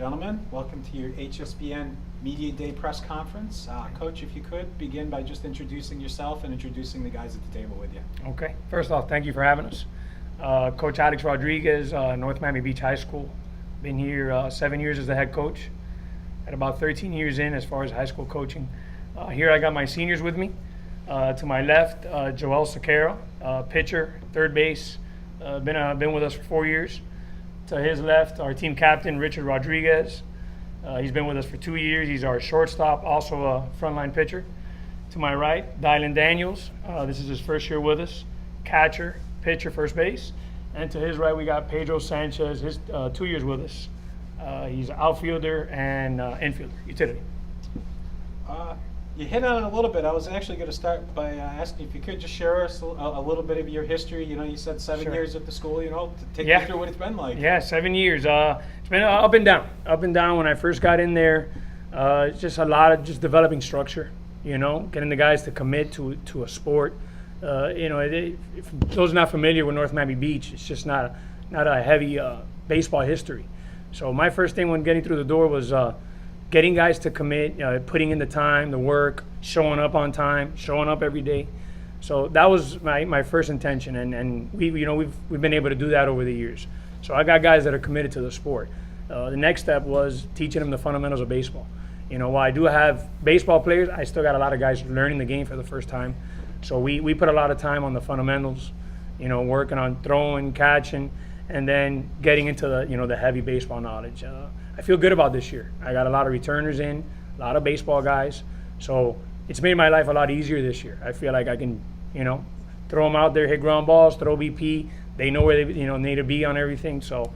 Gentlemen, welcome to your HSBN Media Day press conference. Coach, if you could begin by just introducing yourself and introducing the guys at the table with you. Okay. First off, thank you for having us. Coach Alex Rodriguez, North Miami Beach High School. Been here 7 years as the head coach. At about 13 years in as far as high school coaching. Here I got my seniors with me. To my left, Joel Sequeira, pitcher, third base. Been with us for 4 years. To his left, our team captain, Richard Rodriguez. He's been with us for 2 years. He's our shortstop, also a frontline pitcher. To my right, Dylan Daniels. This is his first year with us. Catcher, pitcher, first base. And to his right, we got Pedro Sanchez, his 2 years with us. He's an outfielder and infielder, utility. You hit on it a little bit. I was actually going to start by asking if you could just share us a little bit of your history. You know, you said 7 years at the school, to take me through what it's been like. Yeah, 7 years. It's been up and down. Up and down. When I first got in there, it's just a lot of just developing structure, getting the guys to commit to a sport. If those not familiar with North Miami Beach, it's just not a heavy baseball history. So my first thing when getting through the door was getting guys to commit, putting in the time, the work, showing up on time, showing up every day. So that was my first intention, and we've been able to do that over the years. So I got guys that are committed to the sport. The next step was teaching them the fundamentals of baseball. While I do have baseball players, I still got a lot of guys learning the game for the first time. So we put a lot of time on the fundamentals, working on throwing, catching, and then getting into the heavy baseball knowledge. I feel good about this year. I got a lot of returners in, a lot of baseball guys. So it's made my life a lot easier this year. I feel like I can, throw them out there, hit ground balls, throw BP. They know where they need to be on everything. So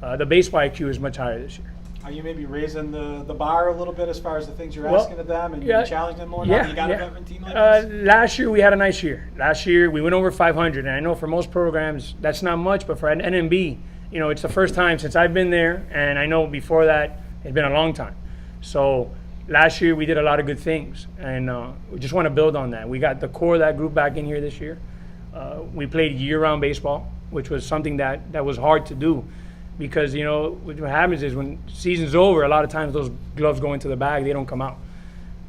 the baseball IQ is much higher this year. Are you maybe raising the bar a little bit as far as the things you're asking of them and you're challenging them more now that you got a veteran team like this? Last year we had a nice year. Last year we went over 500, and I know for most programs that's not much, but for an NMB, it's the first time since I've been there, and I know before that it's been a long time. So last year we did a lot of good things, and we just want to build on that. We got the core of that group back in here this year. We played year-round baseball, which was something that was hard to do. Because, what happens is when season's over, a lot of times those gloves go into the bag, they don't come out.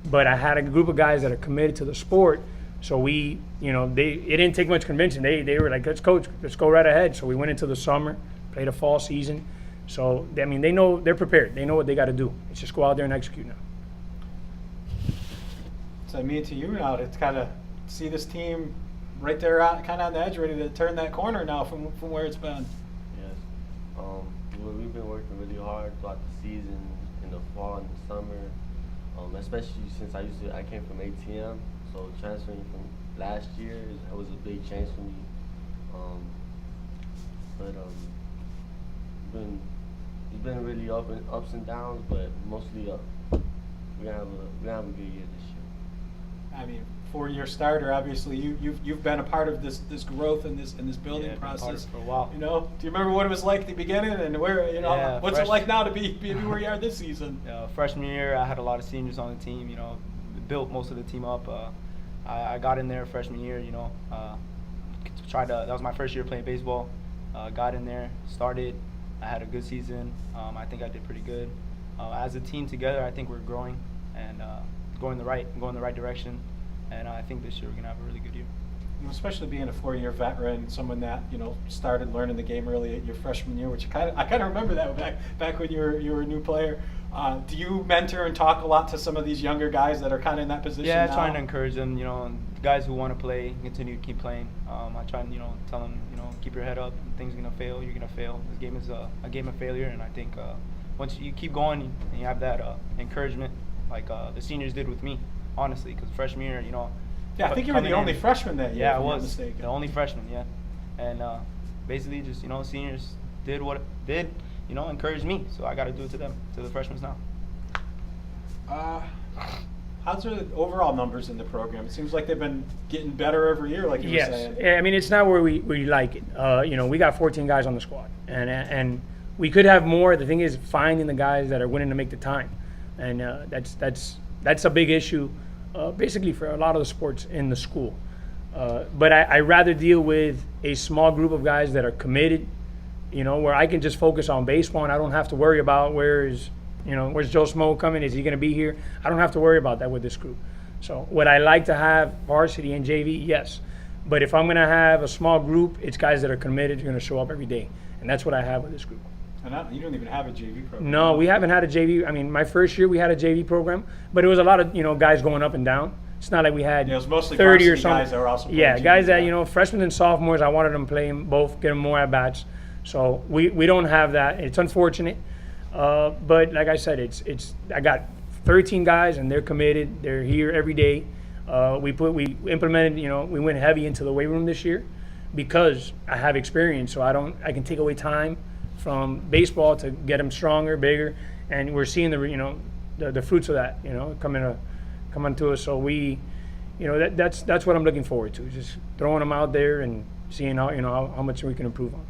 But I had a group of guys that are committed to the sport, so it didn't take much convincing. They were like, let's coach, let's go right ahead. So we went into the summer, played a fall season. So, they know they're prepared. They know what they got to do. It's just go out there and execute now. So to you now to kind of see this team right there kind of on the edge, ready to turn that corner now from where it's been. We've been working really hard throughout the season, in the fall and the summer, especially since I came from ATM, so transferring from last year, that was a big change for me. It's been really ups and downs, but mostly up. We're gonna have a good year this year. 4-year starter, obviously you've been a part of this growth and this building process for a while. Do you remember what it was like at the beginning and where what's it like now to be where you are this season? Freshman year, I had a lot of seniors on the team. Built most of the team up. I got in there freshman year. That was my first year playing baseball. Got in there, started. I had a good season. I think I did pretty good. As a team together, I think we're growing and going the right direction. And I think this year we're going to have a really good year. Especially being a 4-year veteran, someone that started learning the game early at your freshman year, which I kind of remember that back when you were a new player. Do you mentor and talk a lot to some of these younger guys that are kind of in that position now? Yeah, trying to encourage them. Guys who want to play, continue to keep playing. I try and tell them keep your head up. Things are going to fail. You're going to fail. This game is a game of failure, and I think once you keep going and you have that encouragement, like the seniors did with me. Honestly, because freshman year, Yeah, I think you were the only freshman that year. Yeah, I was the only freshman. Yeah, and basically just seniors did what it did. Encouraged me, so I got to do it to them, to the freshmen now. How's the overall numbers in the program? It seems like they've been getting better every year, like you were saying. Yes, it's not where we like it. We got 14 guys on the squad, and we could have more. The thing is finding the guys that are willing to make the time, and that's a big issue, basically for a lot of the sports in the school. But I rather deal with a small group of guys that are committed, where I can just focus on baseball and I don't have to worry about where is You know, where's Joe Smo coming? Is he going to be here? I don't have to worry about that with this group. So would I like to have varsity and JV? Yes. But if I'm going to have a small group, it's guys that are committed, who are going to show up every day. And that's what I have with this group. And you don't even have a JV program. No, we haven't had a JV. I mean, my first year we had a JV program, but it was a lot of, guys going up and down. It's not like we had Yeah, it was mostly 30 or varsity something. guys that were also playing Yeah, JV, guys that, yeah. freshmen and sophomores, I wanted them playing both, get them more at-bats. So we don't have that. It's unfortunate. But like I said, I got 13 guys and they're committed. They're here every day. We implemented, we went heavy into the weight room this year because I have experience. So I can take away time from baseball to get them stronger, bigger, and we're seeing the fruits of that, coming to us. So that's what I'm looking forward to, just throwing them out there and seeing how much we can improve on.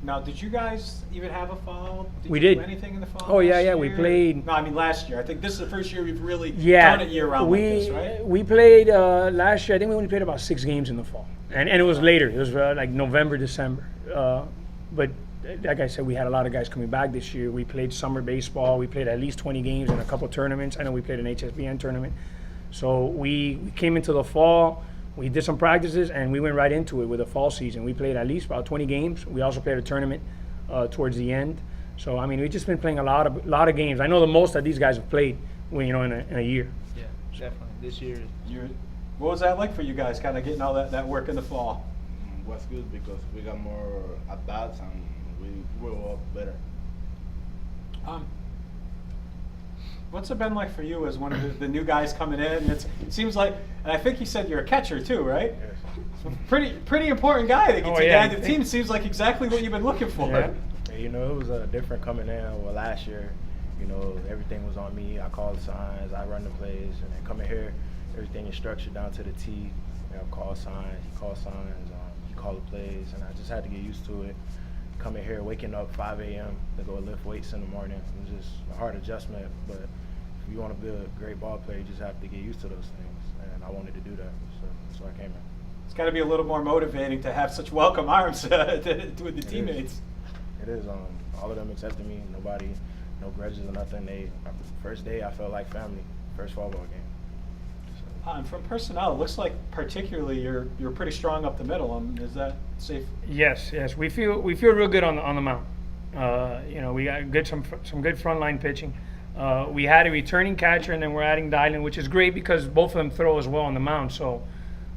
Now, did you guys even have a fall? We you did. do anything in the fall? Oh, yeah, last yeah, we year? played- No, I mean last year. I think this is the first year we've really done it year round like this, right? We played last year. I think we only played about 6 games in the fall, and it was later. It was like November, December. But like I said, we had a lot of guys coming back this year. We played summer baseball. We played at least 20 games in a couple tournaments. I know we played an HSBN tournament. So we came into the fall. We did some practices, and we went right into it with the fall season. We played at least about 20 games. We also played a tournament towards the end. So I mean, we've just been playing a lot of games. I know the most that these guys have played, in a year. Yeah, definitely. This year. What was that like for you guys, kind of getting all that work in the fall? Was good because we got more at bats and we grew up better. What's it been like for you as one of the new guys coming in? It seems like, and I think you said you're a catcher too, right? Yes. Pretty important guy that gets Oh, you yeah. down to the team. Seems like exactly what you've been looking for. Yeah. It was different coming in. Well, last year, everything was on me. I call the signs, I run the plays, and then coming here, everything is structured down to the T. Call signs, he calls signs, he call the plays, and I just had to get used to it. Coming here, waking up 5 a.m. to go lift weights in the morning, it was just a hard adjustment. But if you want to be a great ball player, you just have to get used to those things, and I wanted to do that, so I came here. It's got to be a little more motivating to have such welcome arms with the teammates. It is. All of them accepted me. Nobody, no grudges or nothing. First day, I felt like family. First fall ball game. And from personnel, it looks like particularly you're pretty strong up the middle. Is that safe? Yes. We feel real good on the mound. We got some good frontline pitching. We had a returning catcher, and then we're adding Dylan, which is great because both of them throw as well on the mound. So,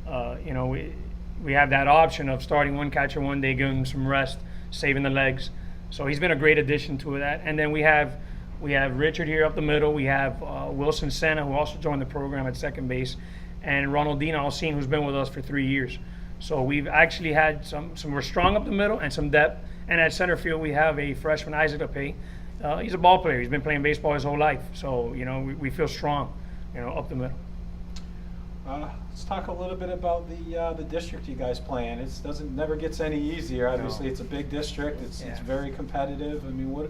we have that option of starting one catcher one day, giving him some rest, saving the legs. So he's been a great addition to that. And then we have Richard here up the middle. We have Wilson Senna, who also joined the program at second base, and Ronaldinho Alcine, who's been with us for 3 years. So we've actually had some we're strong up the middle and some depth. And at center field, we have a freshman, Isaac Apey. He's a ball player. He's been playing baseball his whole life. So, we feel strong, up the middle. Let's talk a little bit about the district you guys play in. It never gets any easier. Obviously, No. It's a big district. It's Yeah. very competitive. I mean, Well,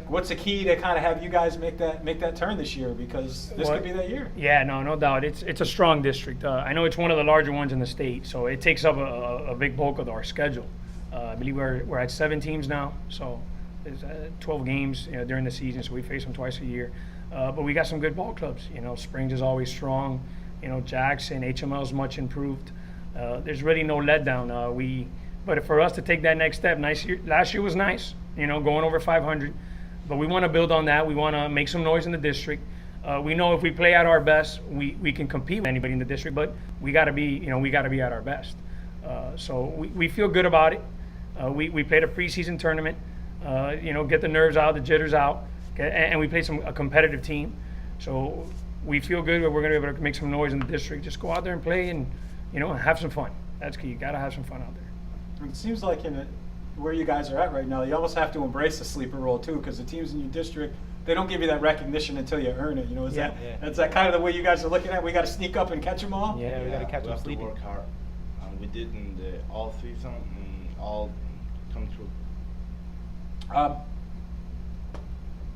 what's the key to kind of have you guys make that turn this year? Because this What- could be that year. Yeah, no doubt. It's a strong district. I know it's one of the larger ones in the state, so it takes up a big bulk of our schedule. I believe we're at 7 teams now, so there's 12 games during the season, so we face them twice a year. But we got some good ball clubs. Springs is always strong. Jackson, HML is much improved. There's really no letdown. But for us to take that next step, last year was nice, going over 500. But we want to build on that. We want to make some noise in the district. We know if we play at our best, we can compete with anybody in the district. But we got to be at our best. So we feel good about it. We played a preseason tournament. Get the nerves out, the jitters out, and we played a competitive team. So we feel good that we're going to be able to make some noise in the district. Just go out there and play and have some fun. That's key. You got to have some fun out there. It seems like where you guys are at right now, you almost have to embrace the sleeper role too, because the teams in your district, they don't give you that recognition until you earn it. Is that kind of the way you guys are looking at it? We got to sneak up and catch them all? Yeah, we got to catch we them have sleeping. to work hard. And we did in the all season and all come true.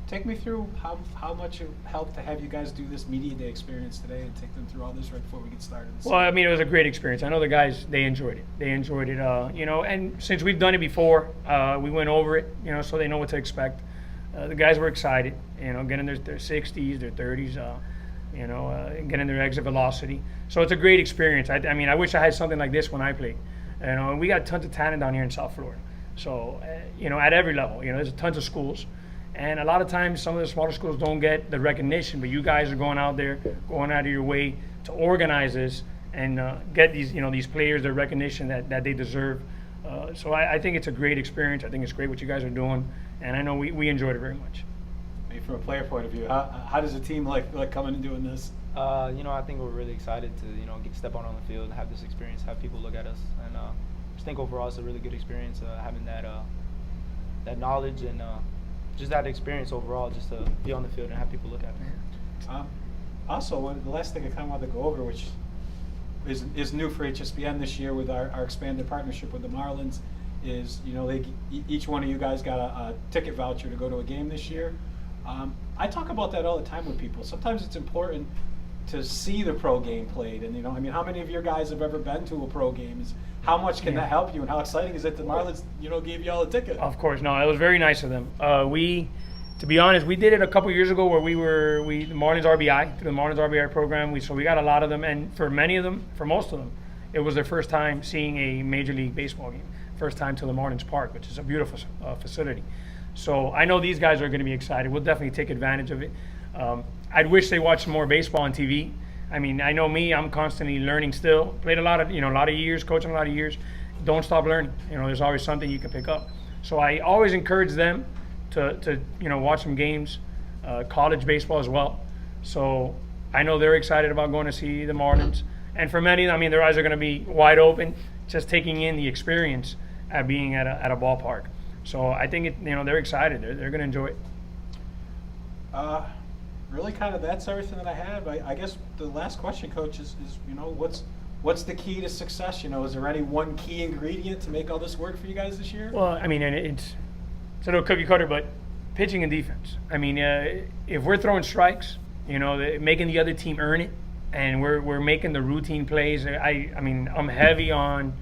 Take me through how much it helped to have you guys do this media day experience today and take them through all this right before we get started. Well, I mean, it was a great experience. I know the guys, they enjoyed it. And since we've done it before, we went over it, so they know what to expect. The guys were excited, getting their 60s, their 30s, getting their exit velocity. So it's a great experience. I mean, I wish I had something like this when I played. And we got tons of talent down here in South Florida. So, at every level, there's tons of schools. And a lot of times some of the smaller schools don't get the recognition, but you guys are going out there, going out of your way to organize this and get these players the recognition that they deserve. So I think it's a great experience. I think it's great what you guys are doing, and I know we enjoyed it very much. Maybe from a player point of view, how does the team like coming and doing this? I think we're really excited to step out on the field, have this experience, have people look at us, and I just think overall it's a really good experience having that knowledge and just that experience overall, just to be on the field and have people look at me. Also, the last thing I kind of wanted to go over, which is new for HSBN this year with our expanded partnership with the Marlins, is each one of you guys got a ticket voucher to go to a game this year. I talk about that all the time with people. Sometimes it's important to see the pro game played, and how many of your guys have ever been to a pro game? How much can that help you, and how exciting is it the Marlins gave you all a ticket? Of course, no, it was very nice of them. To be honest, we did it a couple years ago where the Marlins RBI, through the Marlins RBI program. So we got a lot of them, and for most of them, it was their first time seeing a Major League Baseball game, first time to the Marlins Park, which is a beautiful facility. So I know these guys are going to be excited. We'll definitely take advantage of it. I'd wish they watched more baseball on TV. I mean, I know me, I'm constantly learning still. Played a lot of years, coaching a lot of years. Don't stop learning. There's always something you can pick up. So I always encourage them to watch some games, college baseball as well. So I know they're excited about going to see the Marlins. And for many, their eyes are going to be wide open, just taking in the experience at being at a ballpark. So I think they're excited. They're going to enjoy it. Really, kind of that's everything that I have. I guess the last question, Coach, is what's the key to success? Is there any one key ingredient to make all this work for you guys this year? Well, and it's a little cookie cutter, but pitching and defense. If we're throwing strikes, making the other team earn it, and we're making the routine plays. I'm heavy on.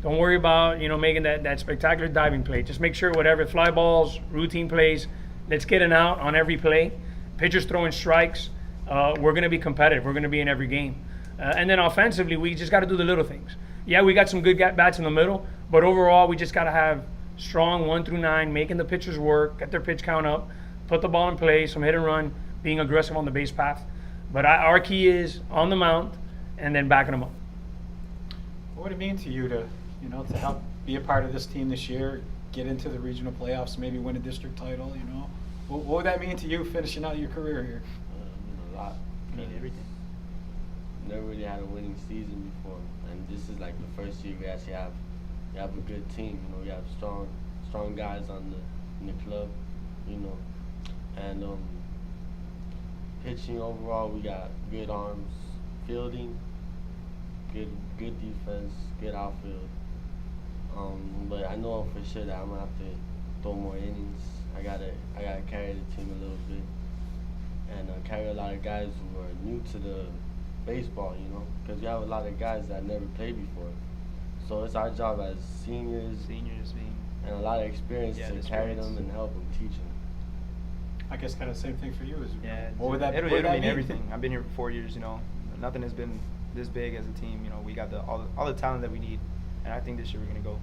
Don't worry about making that spectacular diving play. Just make sure whatever fly balls, routine plays. Let's get an out on every play. Pitchers throwing strikes. We're going to be competitive. We're going to be in every game. And then offensively, we just got to do the little things. Yeah, we got some good bats in the middle, but overall, we just got to have strong 1 through 9, making the pitchers work, get their pitch count up, put the ball in play, some hit and run, being aggressive on the base path. But our key is on the mound and then backing them up. What would it mean to you to help be a part of this team this year, get into the regional playoffs, maybe win a district title? What would that mean to you finishing out your career here? A lot. Everything. Never really had a winning season before, and this is like the first year we actually have a good team. We have strong guys in the club, and pitching overall we got good arms, fielding, good defense, good outfield. But I know for sure that I'm gonna have to throw more innings. I gotta carry the team a little bit, and carry a lot of guys who are new to the baseball, because we have a lot of guys that never played before. So it's our job as seniors and a lot of experience to carry them and help them, teach them. I guess kind of the same thing for you. Yeah. What would that It'll mean? mean everything. I've been here for 4 years. Nothing has been this big as a team. We got all the talent that we need, and I think this year we're gonna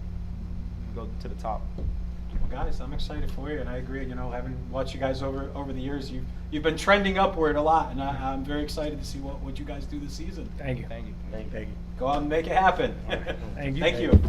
go to the top. Well, guys, I'm excited for you, and I agree. Having watched you guys over the years, you've been trending upward a lot, and I'm very excited to see what you guys do this season. Thank you. Thank you. Thank you. Go out and make it happen. Thank you. Thank you.